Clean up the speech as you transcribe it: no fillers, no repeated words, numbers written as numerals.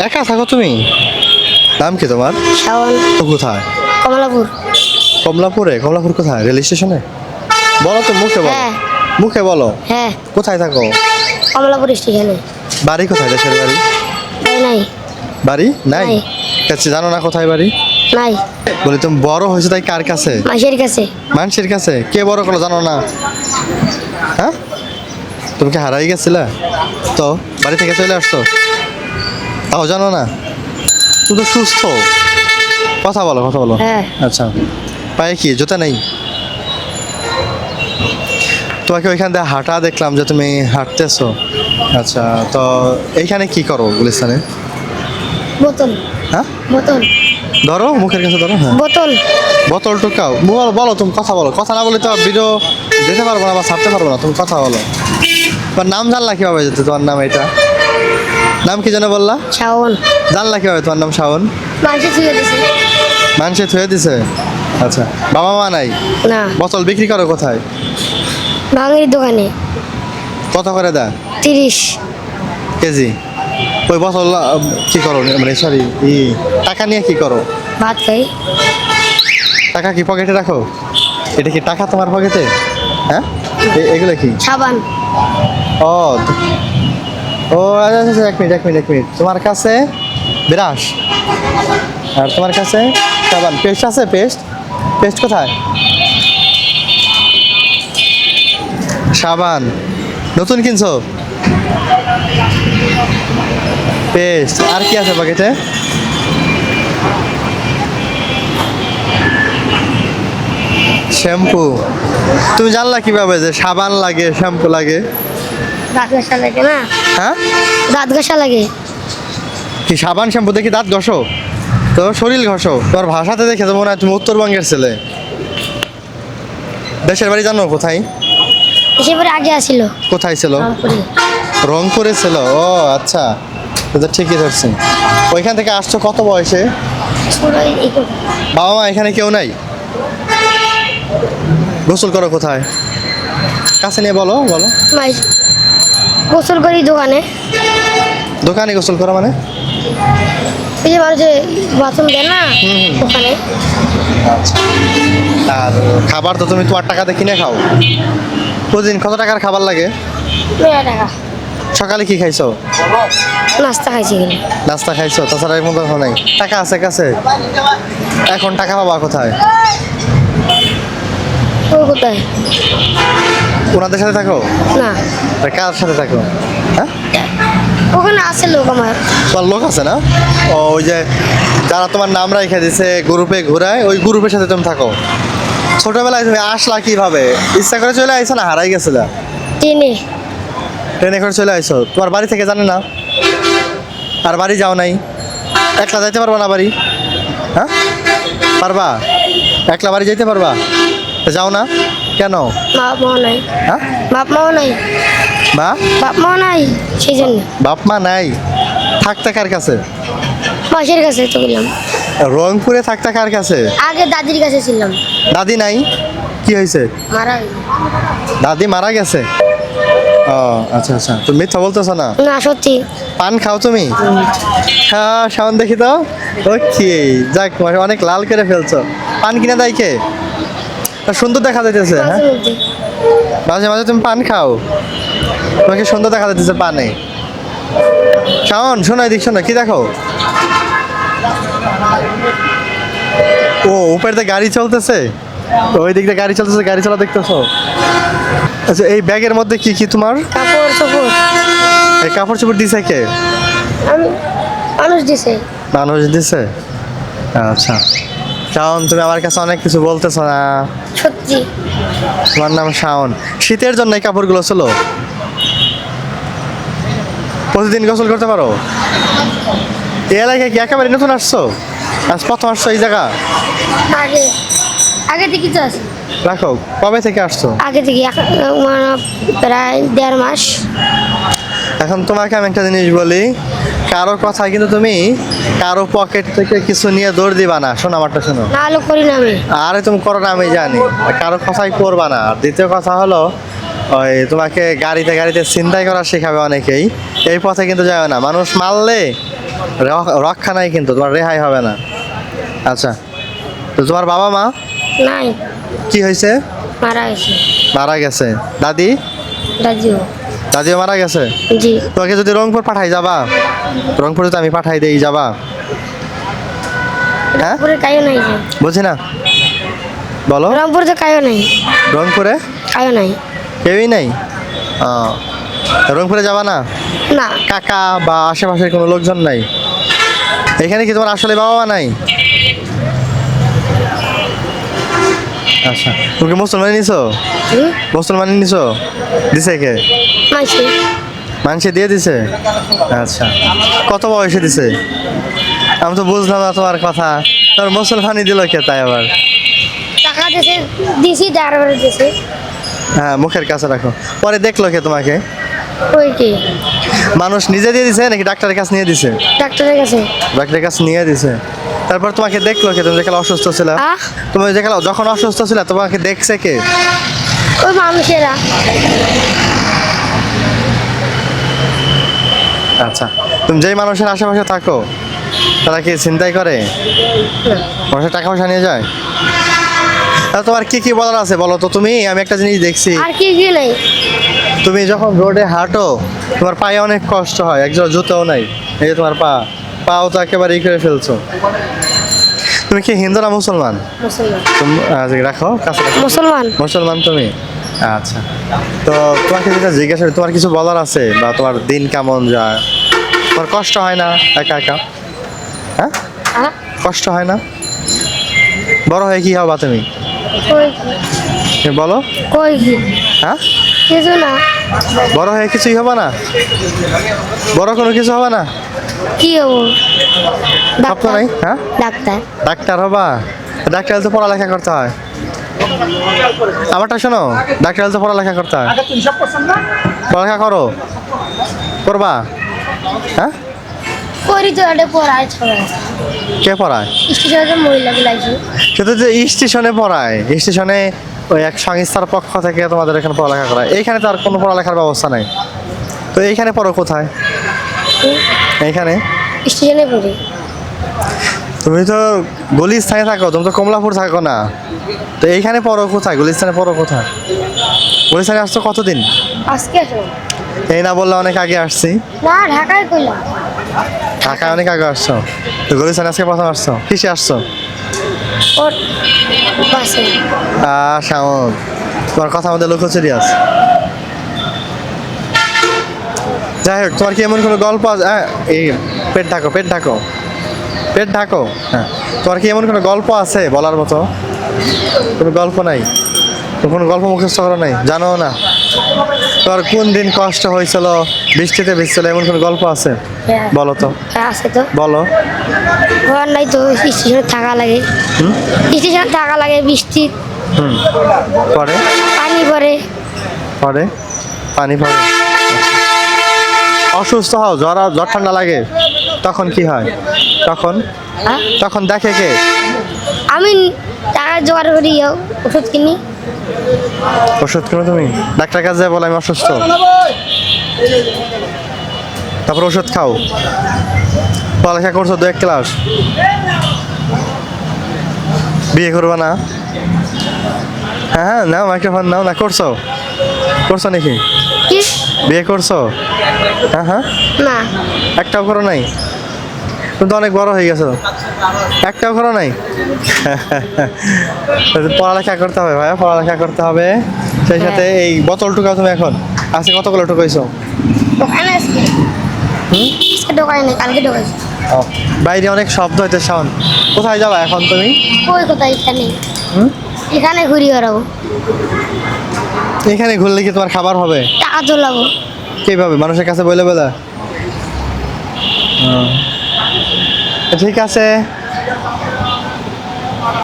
একা থাকো তুমি? নাম কি তোমার? শাওন। কোথায়? কমলাপুর। কমলাপুরে? কমলাপুর কোথায়? রেল স্টেশনে? বলো তো, মুখে বলো। হ্যাঁ। মুখে বলো। হ্যাঁ, কোথায় থাকো? কমলাপুর স্টেশনে। বাড়ি কোথায়? দেশের বাড়ি? নাই। বাড়ি নাই? নাই। কাছে জানো না কোথায় বাড়ি? নাই। বলি তুমি বড় হয়েছে তাই কার কাছে? মাসের কাছে। মানুষের কাছে? কে বড় করলো জানো না? হ্যাঁ, তুমি কি হারাই গেছিলা? তো বাড়ি থেকে চলে আসছো, তাও জানো না? তুমি তো সুস্থ। কথা বলো, কথা বলো। হ্যাঁ। আচ্ছা, পায়ে কি জুতা নেই? তোমাকে ওইখান দিয়ে হাঁটা দেখলাম যে তুমি হাঁটতেছো। আচ্ছা, তো এইখানে কি করো গুলিস্তানে? বোতল। হ্যাঁ, বোতল। ধরো, মুখের কাছে ধরো। হ্যাঁ, বোতল। বোতল টুকাও। বলো বলো, তুমি কথা বলো। কথা না বলে তো ভিডিও যেতে পারবো না বা ছাড়তে পারবো না। তুমি কথা বলো। তোমার নাম জানলা কিভাবে যেতে? তোমার নাম এটা নাম কি যেন বললা? শাওন। জানলা কিভাবে তোমার নাম শাওন? মাসে ছুঁয়ে দিছে। মানুষে থুয়ে দিছে? আচ্ছা, বাবা মা নাই? না। বোতল বিক্রি করো কোথায়? ভাঙির দোকানে। কত করে দেয় 30 কেজি? ওই বোতল কি করো, মানে সরি, টাকা নিয়ে কি করো? ভাত খাই। টাকা কি পকেটে রাখো? এটা কি টাকা তোমার পকেটে? হ্যাঁ, এগুলো কি? সাবান। ও ও আচ্ছা আচ্ছা, এক মিনিট এক মিনিট এক মিনিট। তোমার কাছে বিরাস আর তোমার কাছে সাবান। পেস্ট আছে? পেস্ট? পেস্ট কোথায়? সাবান নতুন কিনছো? পেস্ট আর কি আছে পকেটে? শ্যাম্পু। তুমি জানলা কিভাবে যে সাবান লাগে, শ্যাম্পু লাগে? দাঁত ঘষা লাগে না? হ্যাঁ, দাঁত ঘষা লাগে। কি সাবান শ্যাম্পু দেখি দাঁত ঘষো? তো শরীর ঘষো। তোমার ভাষাতে দেখে তো মনে হয় তুমি উত্তরবঙ্গের ছেলে। দেশের বাড়ি জানো কোথায়? এসে পরে আগে আসিল কোথায় ছিল? রংপুরে। রংপুরে ছিল? ও আচ্ছা, তো ঠিকই ধরছি। ওইখান থেকে আসছো কত বয়সে? বাবা মা এখানে কেউ নাই? গোসল করো কোথায়? কাছে নিয়ে বলো বলো। গোসল করি দোকানে। দোকানে গোসল করো মানে? এই যে মানুষ যে বাথরুম দেয় না, ওখানে। আচ্ছা, আর খাবার তো তুমি তোমার টাকাতে কিনে খাও? প্রতিদিন কত টাকার খাবার লাগে? 9 টাকা। সকালে কি খাইছো? নাস্তা খাইছি কিনা। নাস্তা খাইছো, তাছাড়া এর মধ্যে নাই? টাকা আছে কাছে? এখন টাকা পাবা কোথায়? ও কোথায়? ওনাদের সাথে থাকো? না। তা কার সাথে থাকো? হ্যাঁ, ওখানে আছে লোক আমার। তোমার লোক আছে না? ও, ওই যে যারা তোমার নাম রেখে দিছে গ্রুপে ঘুরায়, ওই গ্রুপের সাথে তুমি থাকো। ছোটবেলায় তুমি আসলা কিভাবে? ইচ্ছা করে চলে আইছো না হারাই গেছিলা? ট্রেনে। ট্রেনে করে চলে আইছো? তোমার বাড়ি থেকে জানে না? আর বাড়ি যাও নাই? একলা যাইতে পারবা না বাড়ি? হ্যাঁ, পারবা? একলা বাড়ি যাইতে পারবা? তা যাও না কেন? বাপ মাও নাই। হ্যাঁ, বাপ মাও নাই। বাপ মাও নাই, সেই জন্য। বাপ মা নাই? থাকতে কার কাছে? মাসের কাছে তো গেলাম। রংপুরে থাকতে কার কাছে? আগে দাদির কাছে ছিলাম। দাদি নাই? কি হয়েছে? মারা দাদি মারা গেছে? ও আচ্ছা আচ্ছা, তুমি মিথ্যা বলতেছো না? না, সত্যি। পান খাও তুমি? হ্যাঁ, সাউন্ড দেখি তো। ওকে, যাক, অনেক লাল করে ফেলছো। পান কিনে দেয় কে? তা সুন্দর দেখা যাইতেছে। হ্যাঁ, মাঝে মধ্যে। মাঝে মাঝে তুমি পান খাও, তোমাকে সুন্দর দেখা যাইতেছে পানে। শাওন, শোনো এদিক, শোনো, কি দেখো? ও, উপরে তো গাড়ি চলতেছে। ওই দিক দিয়ে গাড়ি চলতেছে, গাড়ি চলা দেখতেছো? আচ্ছা, এই ব্যাগের মধ্যে কি কি তোমার? কাপড় চোপড়। এই কাপড় চোপড় দিছে কে? আমি, মানুষ দিছে। মানুষ দিছে? আচ্ছা, শাওন, তুমি আমার কাছে অনেক কিছু বলতেছো না। সত্যি। তোমার নাম শাওন। শীতের জন্য এই কাপড়গুলো ছিল? প্রতিদিন গোসল করতে পারো? এই এলাকায় কি একেবারে নতুন আসছো? আজ প্রথম আসছো এই জায়গা? আগে আগে থেকে তো আছে। রাখো, কবে থেকে আসছো? আগে থেকে প্রায় 1.5 মাস। এখন তোমাকে আমি একটা জিনিস বলি, কারো কথা কিন্তু তুমি কারো পকেট থেকে কিছু নিয়ে দৌড় দিবা না। শোনো, আমারটা শোনো। না হলে করি না আমি। আরে তুমি করো না আমি জানি, কারো কথাই করবা না। আর দ্বিতীয় কথা হলো, ওই তোমাকে গাড়িতে গাড়িতে ছিনতাই করা শেখাবে অনেকেই। এই পথে কিন্তু যাবে না, মানুষ মারলে রক্ষা নাই, কিন্তু তোমার রেহাই হবে না। আচ্ছা, তো তোমার বাবা মা নাই, কি হয়েছে? মারা গেছে। মারা গেছে। দাদি? দাদিও। দাদিও মারা গেছে। জি। তোমাকে যদি রংপুর পাঠাই যাবা? রংপুরে তো আমি পাঠাই দেই, যাবা? হ্যাঁ, রংপুরে কায়ও নাই যে। বুঝি না, বলো। রংপুরে তো কায়ও নাই। রংপুরে কায়ও নাই। কেউই নাই? ও, রংপুরে যাবা না? না। কাকা বা আশেপাশের কোনো লোকজন নাই? এখানে কি তোমার আসলে বাবা মা নাই? আচ্ছা, তুমি কি মুসলমানি নিছো? মুসলমানি নিছো? দিছে কে? মাইছে। মানুষে দিয়ে দিছে? আচ্ছা, কত বয়সে দিছে? আমি তো বুঝলাম না তোমার কথা। তোর মুসলমানি দিল কে তাই আবার? টাকা দিছে, দিছি ড্রাইভার দিছে। হ্যাঁ, মুখের কাছে রাখো। পরে দেখলো কে তোমাকে? ওই কি মানুষ নিজে দিয়ে দিছে নাকি ডাক্তারের কাছে নিয়ে দিছে? ডাক্তারের কাছে। ডাক্তারের কাছে নিয়ে দিছে। তারপর তোমাকে দেখলো কে? তুমি যেখানে অসুস্থ ছিল, আহ, তুমি যেখানে যখন অসুস্থ ছিল তোমাকে দেখছে কে? ওই মানুষেরা। আচ্ছা, তুমি যেই মানুষের আশেপাশে থাকো তারা কি ছিনতাই করে? মানুষের টাকা পয়সা নিয়ে যায়? তা তোমার কি কি বলার আছে বলো তো তুমি? আমি একটা জিনিস দেখছি, আর কি কি নাই। তুমি যখন রোডে হাঁটো তোমার পায়ে অনেক কষ্ট হয়, একজোড়া জুতোও নাই। এই যে তোমার পাও তো একেবারে করে ফেলছো। তুমি কি হিন্দু না মুসলমান? মুসলমান। তুমি রাখো কাছে রাখো। মুসলমান। মুসলমান তুমি? আচ্ছা, তো তোমাকে যেটা জিজ্ঞাসা করি, তোমার কিছু বলার আছে বা তোমার দিন কেমন যায়? তোমার কষ্ট হয় না একা একা? হ্যাঁ, আহ, কষ্ট হয় না? বড় হয়ে কি হবা তুমি? কই তুমি বলো। কই কি হ্যাঁ, কিছু না। বড় হয়ে কিছুই হবে না? বড় কোনো কিছু হবে না? কি হবো? স্বপ্ন ডাক্তার। নাই? হ্যাঁ, ডাক্তার। ডাক্তার হবা? ডাক্তার হলে তো পড়ালেখা করতে হয়। আমারটা শোনো, ডাক্তার হলে তো পড়ালেখা করতে হয়। পড়ালেখা করো, করবা? হ্যাঁ, করি তো এটা পড়ায় সবাই। কে পড়ায়? স্টেশনে মহিলা লাগছে। সেটা যে স্টেশনে পড়ায়, স্টেশনে ওই এক সংস্থার পক্ষ থেকে তোমাদের এখানে পড়ালেখা করায়। এইখানে তো আর কোনো পড়ালেখার ব্যবস্থা নাই। তো এইখানে পড়ো কোথায়? এইখানে স্টেশনে পড়ি। তুমি তো গুলিস্তানে থাকো, তুমি তো কমলাপুর থাকো না। তো এইখানে পড়ো কোথায়? গুলিস্তানে পড়ো কোথায়? গুলিস্তানে আসছো কতদিন? আজকে আসো। এই না বললে অনেক আগে আসছি। না, ঢাকায় কইলাম। ঢাকায় অনেক আগে আসছো, তো গুলিস্তানে আজকে প্রথম আসছো। কিসে আসছো? ওর বাসে। শামন, তোমার কথা আমাদের লুকোচুরি আছে। যাই হোক, তোমার কি এমন কোনো গল্প আছে? এই পেট ঢাকো, পেট ঢাকো, পেট ঢাকো। হ্যাঁ, তোমার কি এমন কোনো গল্প আছে বলার মতো? কোনো গল্প নাই? কোনো গল্প মুখস্থ করো নাই, জানো না? তোমার কোন দিন কষ্ট হয়েছিল, বৃষ্টিতে ভিজছিল, এমন কোনো গল্প আছে? হ্যাঁ। বলো তো, আছে তো। বলো। ঘর নাই তো, স্টেশনে থাকা লাগে। স্টেশনে থাকা লাগে, বৃষ্টি হুম, পরে পানি পড়ে। পরে পানি পড়ে। অসুস্থ হও, জ্বর ঠান্ডা লাগে, তখন কি হয়? তখন হ্যাঁ? তখন দেখে কে? আমি টাকা জোগাড় করি, ওষুধ কিনি। ওষুধ কেন তুমি? ডাক্তার কাছে বলে আমি অসুস্থ, তারপর ওষুধ খাও। পড়ালেখা করছো 2-1 ক্লাস, বিয়ে করবা না? হ্যাঁ হ্যাঁ, নাও মাইক্রোফোন নাও না। করছো করছো নাকি? কি? বিয়ে করছো? হ্যাঁ হ্যাঁ, না। একটাও করো নাই? তুমি তো অনেক বড় হয়ে গেছো, একটাও করো নাই? পড়ালেখা করতে হবে ভাইয়া, পড়ালেখা করতে হবে। সেই সাথে এই বোতল টুকাও তুমি এখন। আজকে কতগুলো টুকাইছো? দোকানে আজকে। আজকে দোকানে নেই, কালকে ঢোকাইছি। বাইরে অনেক শব্দ হইতে, সাউন্ড। কোথায় যাবা এখন তুমি? কই কোথায়? এখানে। হুম? এখানে ঘুরি বেড়াবো। এখানে ঘুরলে কি তোমার খাবার হবে? টাকা তোলাবো। কিভাবে? মানুষের কাছে বলে বলে? ঠিক আছে,